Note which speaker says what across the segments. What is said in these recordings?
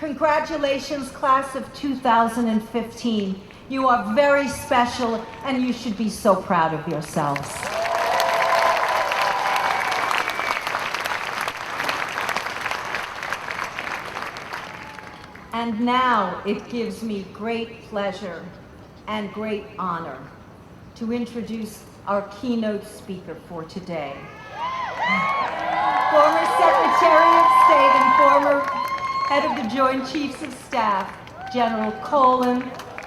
Speaker 1: Congratulations, class of 2015. You are very special, and you should be so proud of yourselves. And now it gives me great pleasure and great honor to introduce our keynote speaker for today. Former Secretary of State and former Head of the Joint Chiefs of Staff, General Colin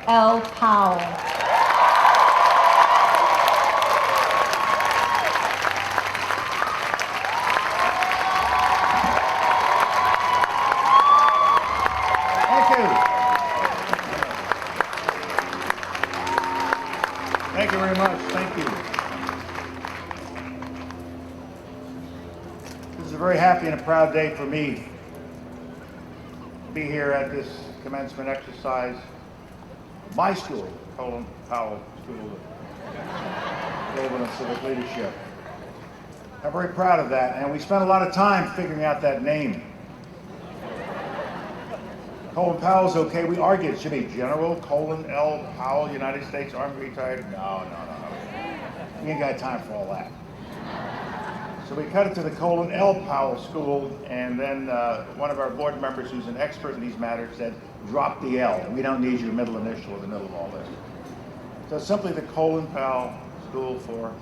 Speaker 1: Powell.
Speaker 2: Thank you very much. Thank you. This is a very happy and a proud day for me to be here at this commencement exercise. My school, Colin Powell School of Global and Civic Leadership. I'm very proud of that, and we spent a lot of time figuring out that name. Colin Powell's okay. We argued it should be General Colin L. Powell, United States Army retired. No. We ain't got time for all that. So we cut it to the Colin L. Powell School, and then one of our board members who's an expert in these matters said, drop the L. We don't need your middle initial in the middle of all this. So simply the Colin Powell School for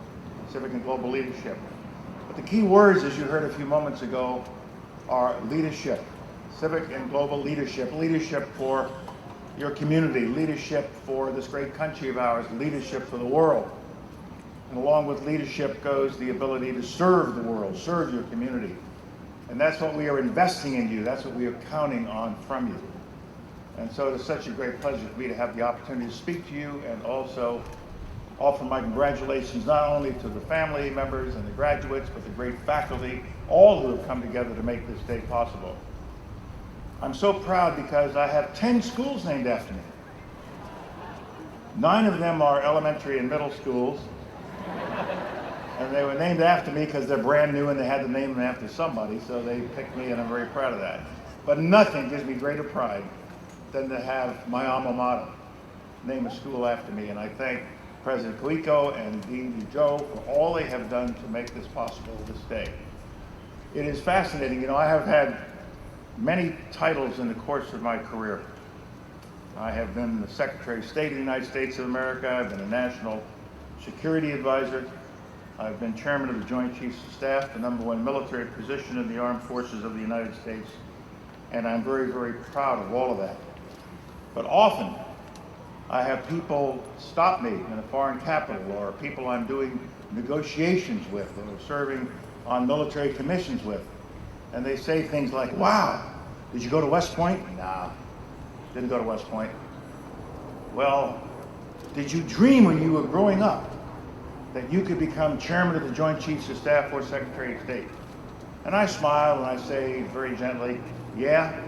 Speaker 2: Civic and Global Leadership. But the key words, as you heard a few moments ago, are leadership. Civic and global leadership, leadership for your community, leadership for this great country of ours, leadership for the world. And along with leadership goes the ability to serve the world, serve your community. And that's what we are investing in you. That's what we are counting on from you. And so it is such a great pleasure for me to have the opportunity to speak to you and also offer my congratulations not only to the family members and the graduates, but the great faculty, all who have come together to make this day possible. I'm so proud because I have 10 schools named after me. 9 of them are elementary and middle schools. And they were named after me because they're brand new and they had to name them after somebody, so they picked me, and I'm very proud of that. But nothing gives me greater pride than to have my alma mater name a school after me. And I thank President Glico and Dean Joe for all they have done to make this possible this day. It is fascinating. You know, I have had many titles in the course of my career. I have been the Secretary of State of the United States of America. I've been a National Security Advisor. I've been Chairman of the Joint Chiefs of Staff, the #1 military position in the Armed Forces of the United States. And I'm very, very proud of all of that. But often, I have people stop me in a foreign capital, or people I'm doing negotiations with, or serving on military commissions with. And they say things like, wow, did you go to West Point? Nah, didn't go to West Point. Well, did you dream when you were growing up that you could become Chairman of the Joint Chiefs of Staff or Secretary of State? And I smile and I say very gently, yeah,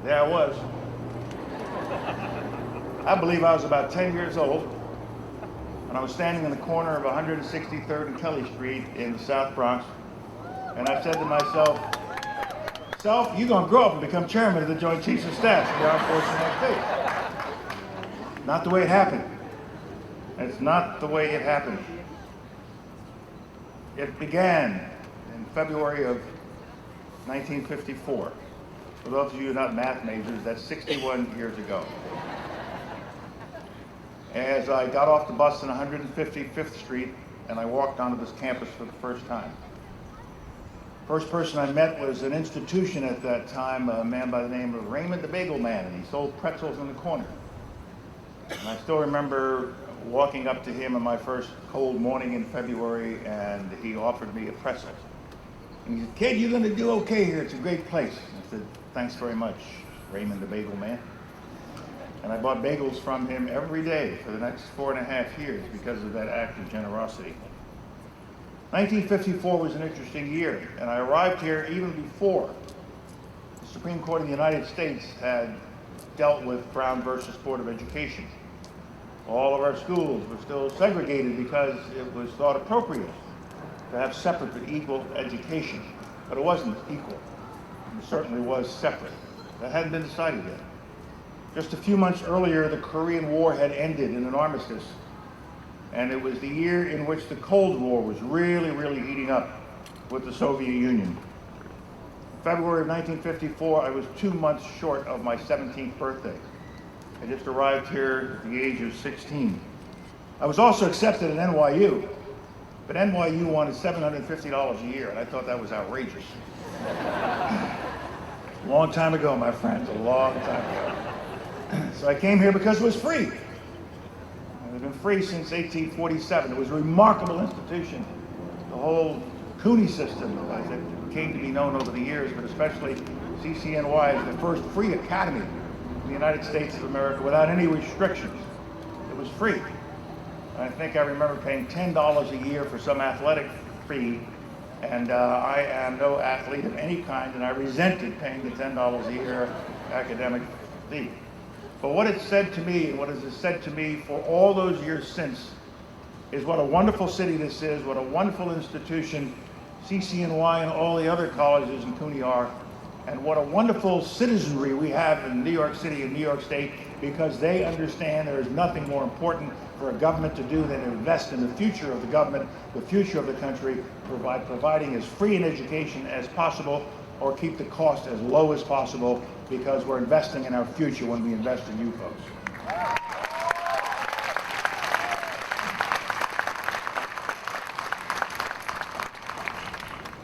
Speaker 2: there I was. I believe I was about 10 years old, and I was standing in the corner of 163rd and Kelly Street in the South Bronx, and I said to myself, Self, you're going to grow up and become Chairman of the Joint Chiefs of Staff of the Armed Forces of the United States. Not the way it happened. It's not the way it happened. It began in February of 1954. For those of you who are not math majors, that's 61 years ago. As I got off the bus on 155th Street and I walked onto this campus for the first time. First person I met was an institution at that time, a man by the name of Raymond the Bagel Man, and he sold pretzels in the corner. And I still remember walking up to him on my first cold morning in February, and he offered me a pretzel. And he said, kid, you're gonna do okay here, it's a great place. I said, thanks very much, Raymond the Bagel Man. And I bought bagels from him every day for the next 4.5 years because of that act of generosity. 1954 was an interesting year, and I arrived here even before the Supreme Court of the United States had dealt with Brown versus Board of Education. All of our schools were still segregated because it was thought appropriate to have separate but equal education. But it wasn't equal. It certainly was separate. That hadn't been decided yet. Just a few months earlier, the Korean War had ended in an armistice. And it was the year in which the Cold War was really, really heating up with the Soviet Union. In February of 1954, I was 2 months short of my 17th birthday. I just arrived here at the age of 16. I was also accepted at NYU, but NYU wanted $750 a year, and I thought that was outrageous. A long time ago, my friends, a long time ago. So I came here because it was free. It had been free since 1847. It was a remarkable institution. The whole CUNY system, as it came to be known over the years, but especially CCNY, is the first free academy in the United States of America without any restrictions. It was free. I think I remember paying $10 a year for some athletic fee, and I am no athlete of any kind, and I resented paying the $10 a year academic fee. But what it said to me, and what has it said to me for all those years since, is what a wonderful city this is, what a wonderful institution CCNY and all the other colleges in CUNY are, and what a wonderful citizenry we have in New York City and New York State, because they understand there is nothing more important for a government to do than invest in the future of the government, the future of the country, providing as free an education as possible, or keep the cost as low as possible, because we're investing in our future when we invest in you folks.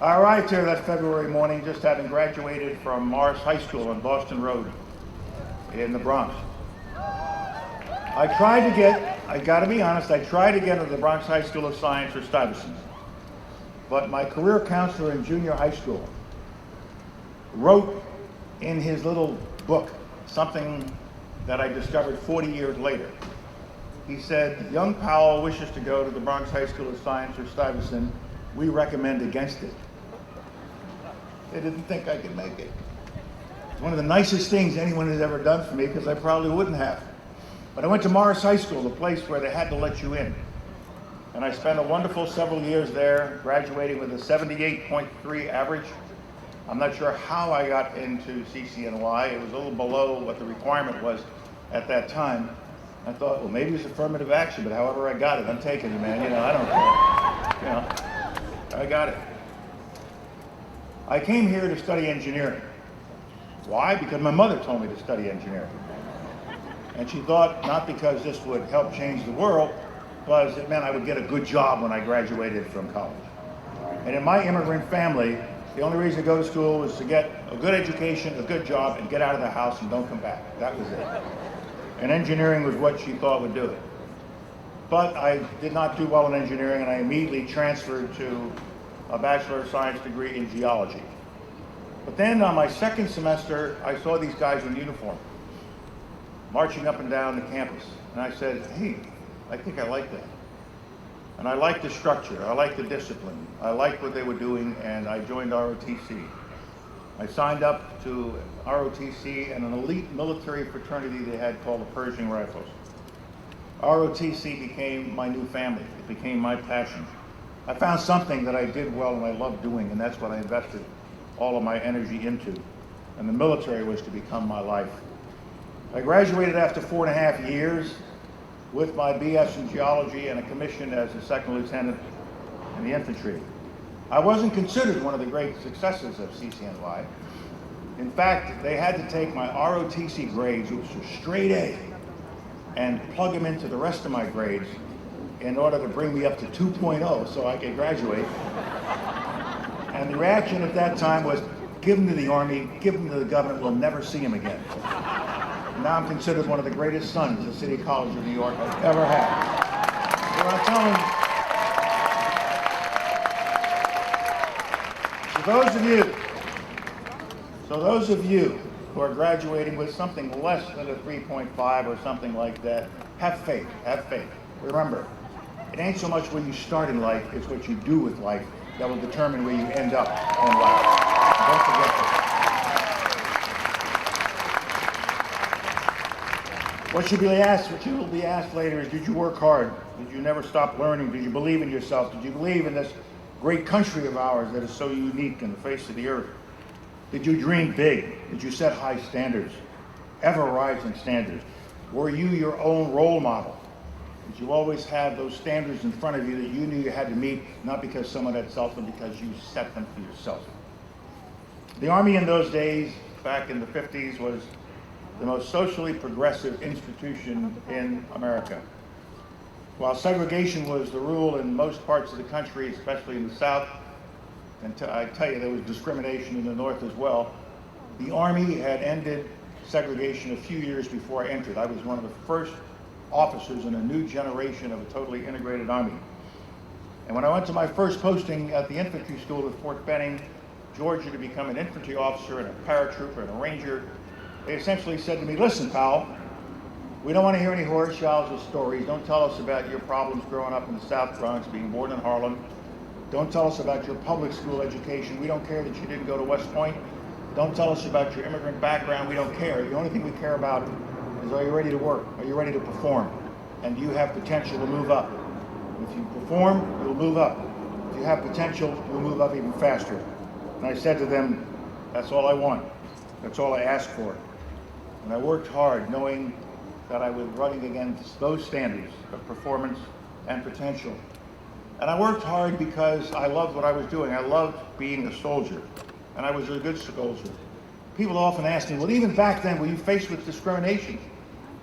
Speaker 2: I arrived here that February morning just having graduated from Morris High School on Boston Road in the Bronx. I gotta be honest, I tried to get into the Bronx High School of Science or Stuyvesant, but my career counselor in junior high school wrote in his little book something that I discovered 40 years later. He said, "Young Powell wishes to go to the Bronx High School of Science or Stuyvesant. We recommend against it." They didn't think I could make it. It's one of the nicest things anyone has ever done for me, because I probably wouldn't have. But I went to Morris High School, the place where they had to let you in. And I spent a wonderful several years there, graduating with a 78.3 average. I'm not sure how I got into CCNY. It was a little below what the requirement was at that time. I thought, well, maybe it's affirmative action, but however I got it, I'm taking it, man. I don't care. I got it. I came here to study engineering. Why? Because my mother told me to study engineering. And she thought, not because this would help change the world, but it meant I would get a good job when I graduated from college. And in my immigrant family, the only reason to go to school was to get a good education, a good job, and get out of the house and don't come back. That was it. And engineering was what she thought would do it. But I did not do well in engineering, and I immediately transferred to a Bachelor of Science degree in geology. But then on my second semester, I saw these guys in uniform marching up and down the campus. And I said, hey, I think I like that. And I liked the structure, I liked the discipline, I liked what they were doing, and I joined ROTC. I signed up to ROTC and an elite military fraternity they had called the Pershing Rifles. ROTC became my new family. It became my passion. I found something that I did well and I loved doing, and that's what I invested all of my energy into. And the military was to become my life. I graduated after 4.5 years with my BS in geology and a commission as a second lieutenant in the infantry. I wasn't considered one of the great successes of CCNY. In fact, they had to take my ROTC grades, which were straight A, and plug them into the rest of my grades in order to bring me up to 2.0 so I could graduate. And the reaction at that time was, give them to the Army, give them to the government, we'll never see them again. Now I'm considered one of the greatest sons the City College of New York has ever had. So I'm telling you, so those of you who are graduating with something less than a 3.5 or something like that, have faith, have faith. Remember, it ain't so much where you start in life, it's what you do with life that will determine where you end up in life. Don't forget that. What you will be asked later is, did you work hard? Did you never stop learning? Did you believe in yourself? Did you believe in this great country of ours that is so unique in the face of the earth? Did you dream big? Did you set high standards, ever rising standards? Were you your own role model? Did you always have those standards in front of you that you knew you had to meet, not because someone had set them, because you set them for yourself? The Army in those days, back in the 50s, was the most socially progressive institution in America. While segregation was the rule in most parts of the country, especially in the South, and I tell you there was discrimination in the North as well, the Army had ended segregation a few years before I entered. I was one of the first officers in a new generation of a totally integrated Army. And when I went to my first posting at the infantry school at Fort Benning, Georgia, to become an infantry officer and a paratrooper and a ranger, they essentially said to me, listen, Powell, we don't want to hear any horror shows or stories. Don't tell us about your problems growing up in the South Bronx, being born in Harlem. Don't tell us about your public school education. We don't care that you didn't go to West Point. Don't tell us about your immigrant background. We don't care. The only thing we care about is, are you ready to work? Are you ready to perform? And do you have potential to move up? If you perform, you'll move up. If you have potential, you'll move up even faster. And I said to them, that's all I want. That's all I ask for. And I worked hard knowing that I was running against those standards of performance and potential. And I worked hard because I loved what I was doing. I loved being a soldier, and I was a good soldier. People often ask me, well, even back then, were you faced with discrimination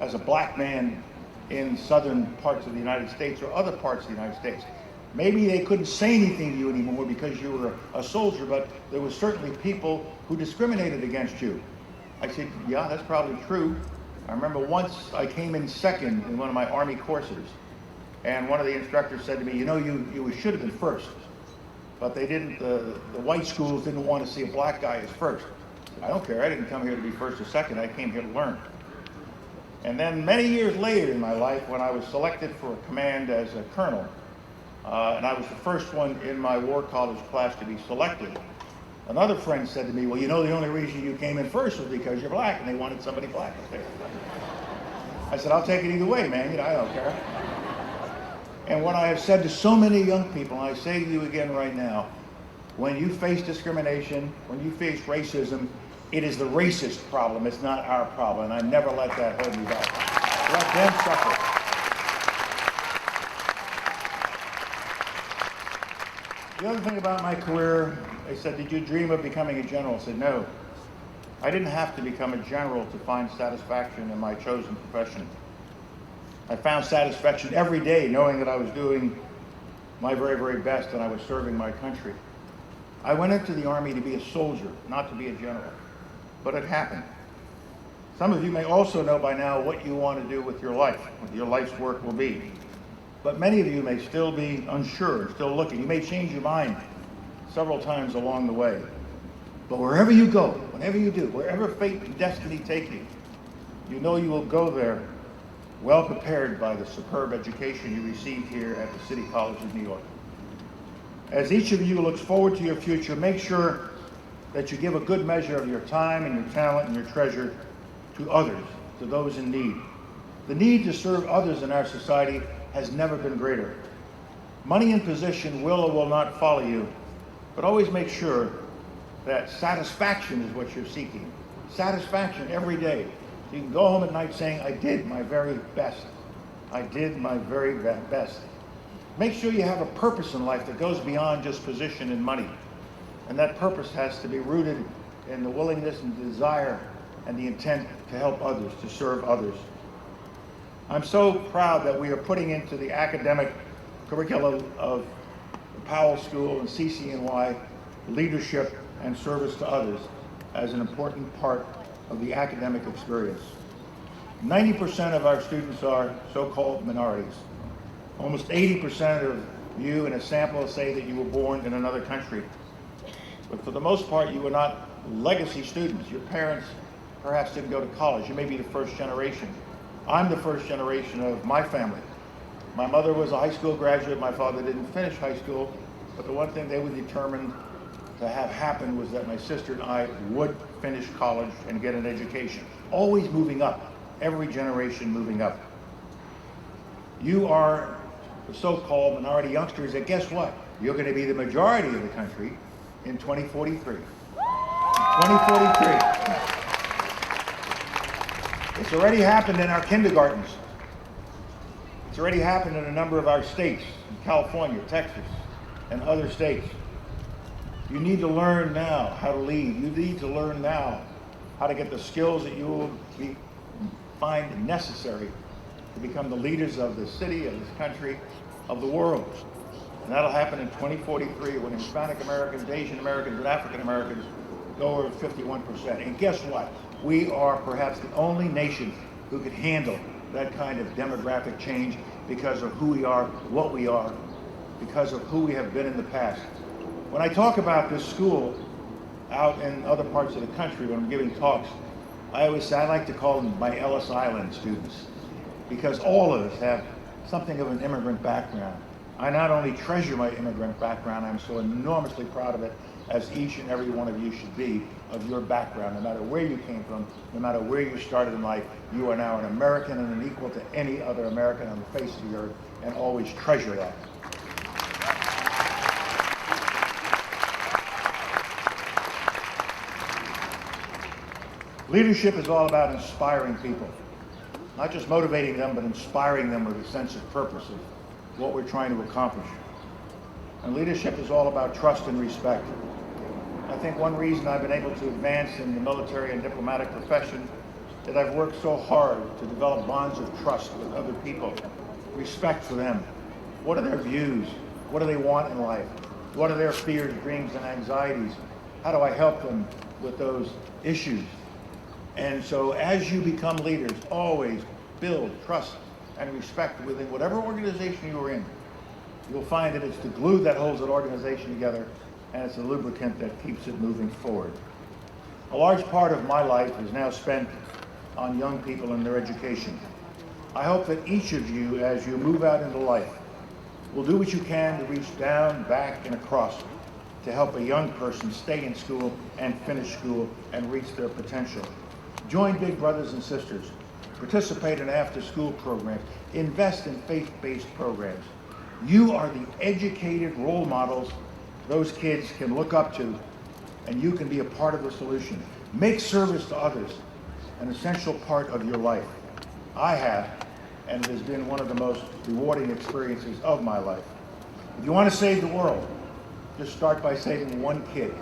Speaker 2: as a black man in southern parts of the United States or other parts of the United States? Maybe they couldn't say anything to you anymore because you were a soldier, but there were certainly people who discriminated against you. I said, yeah, that's probably true. I remember once I came in second in one of my Army courses, and one of the instructors said to me, you know, you should have been first, but they didn't, the white schools didn't want to see a black guy as first. I don't care, I didn't come here to be first or second, I came here to learn. And then many years later in my life, when I was selected for a command as a colonel, and I was the first one in my war college class to be selected, another friend said to me, well, you know, the only reason you came in first was because you're black, and they wanted somebody black up there. I said, I'll take it either way, man, you know, I don't care. And what I have said to so many young people, and I say to you again right now, when you face discrimination, when you face racism, it is the racist problem, it's not our problem, and I never let that hold me back. Let them suffer. The other thing about my career, they said, did you dream of becoming a general? I said, no. I didn't have to become a general to find satisfaction in my chosen profession. I found satisfaction every day knowing that I was doing my very, very best and I was serving my country. I went into the Army to be a soldier, not to be a general, but it happened. Some of you may also know by now what you want to do with your life, what your life's work will be. But many of you may still be unsure, still looking. You may change your mind several times along the way. But wherever you go, whatever you do, wherever fate and destiny take you, you know you will go there well prepared by the superb education you received here at the City College of New York. As each of you looks forward to your future, make sure that you give a good measure of your time and your talent and your treasure to others, to those in need. The need to serve others in our society has never been greater. Money and position will or will not follow you, but always make sure that satisfaction is what you're seeking. Satisfaction every day. So you can go home at night saying, I did my very best. I did my very best. Make sure you have a purpose in life that goes beyond just position and money. And that purpose has to be rooted in the willingness and desire and the intent to help others, to serve others. I'm so proud that we are putting into the academic curriculum of the Powell School and CCNY leadership and service to others as an important part of the academic experience. 90% of our students are so-called minorities. Almost 80% of you in a sample say that you were born in another country. But for the most part, you were not legacy students. Your parents perhaps didn't go to college. You may be the first generation. I'm the first generation of my family. My mother was a high school graduate. My father didn't finish high school. But the one thing they were determined to have happen was that my sister and I would finish college and get an education. Always moving up. Every generation moving up. You are the so-called minority youngsters, and guess what? You're going to be the majority of the country in 2043. 2043. It's already happened in our kindergartens. It's already happened in a number of our states, in California, Texas, and other states. You need to learn now how to lead. You need to learn now how to get the skills that you will find necessary to become the leaders of this city, of this country, of the world. And that'll happen in 2043 when Hispanic Americans, Asian Americans, and African Americans go over 51%. And guess what? We are perhaps the only nation who could handle that kind of demographic change because of who we are, what we are, because of who we have been in the past. When I talk about this school out in other parts of the country when I'm giving talks, I always say I like to call them my Ellis Island students, because all of us have something of an immigrant background. I not only treasure my immigrant background, I'm so enormously proud of it, as each and every one of you should be, of your background. No matter where you came from, no matter where you started in life, you are now an American and an equal to any other American on the face of the earth, and always treasure that. Leadership is all about inspiring people. Not just motivating them, but inspiring them with a sense of purpose of what we're trying to accomplish. And leadership is all about trust and respect. I think one reason I've been able to advance in the military and diplomatic profession is that I've worked so hard to develop bonds of trust with other people, respect for them. What are their views? What do they want in life? What are their fears, dreams, and anxieties? How do I help them with those issues? And so as you become leaders, always build trust and respect within whatever organization you're in. You'll find that it's the glue that holds that organization together, and it's the lubricant that keeps it moving forward. A large part of my life is now spent on young people and their education. I hope that each of you, as you move out into life, will do what you can to reach down, back, and across to help a young person stay in school and finish school and reach their potential. Join big brothers and sisters. Participate in after-school programs. Invest in faith-based programs. You are the educated role models those kids can look up to, and you can be a part of the solution. Make service to others an essential part of your life. I have, and it has been one of the most rewarding experiences of my life. If you want to save the world, just start by saving one kid.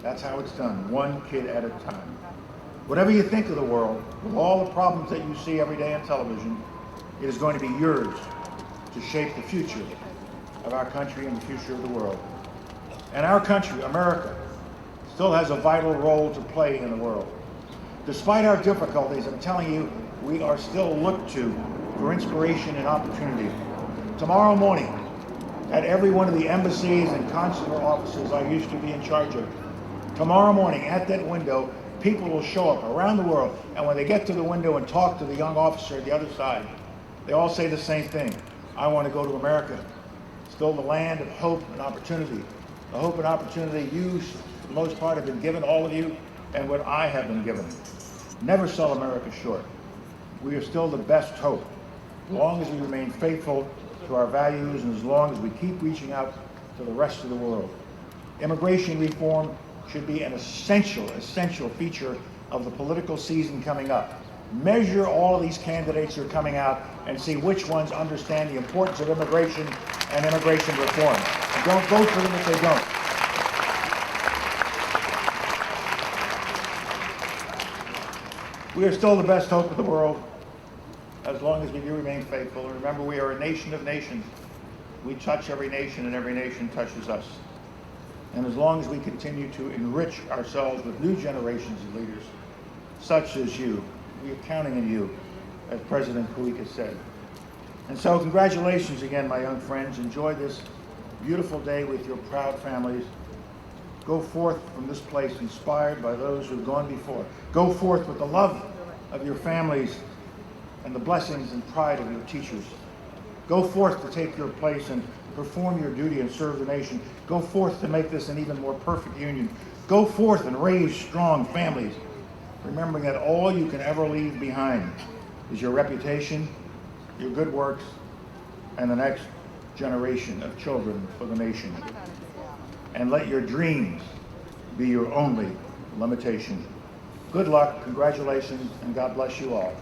Speaker 2: That's how it's done, one kid at a time. Whatever you think of the world, with all the problems that you see every day on television, it is going to be yours to shape the future of our country and the future of the world. And our country, America, still has a vital role to play in the world. Despite our difficulties, I'm telling you, we are still looked to for inspiration and opportunity. Tomorrow morning, at every one of the embassies and consular offices I used to be in charge of, tomorrow morning at that window, people will show up around the world, and when they get to the window and talk to the young officer at the other side, they all say the same thing. I want to go to America. Still the land of hope and opportunity. The hope and opportunity you, for the most part, have been given, all of you, and what I have been given. Never sell America short. We are still the best hope, as long as we remain faithful to our values and as long as we keep reaching out to the rest of the world. Immigration reform should be an essential feature of the political season coming up. Measure all of these candidates who are coming out and see which ones understand the importance of immigration and immigration reform. And don't vote for them if they don't. We are still the best hope of the world as long as we do remain faithful. And remember, we are a nation of nations. We touch every nation and every nation touches us. And as long as we continue to enrich ourselves with new generations of leaders, such as you, we are counting on you, as President Kuika said. And so congratulations again, my young friends. Enjoy this beautiful day with your proud families. Go forth from this place inspired by those who have gone before. Go forth with the love of your families and the blessings and pride of your teachers. Go forth to take your place and perform your duty and serve the nation. Go forth to make this an even more perfect union. Go forth and raise strong families, remembering that all you can ever leave behind is your reputation, your good works, and the next generation of children for the nation. And let your dreams be your only limitation. Good luck, congratulations, and God bless you all.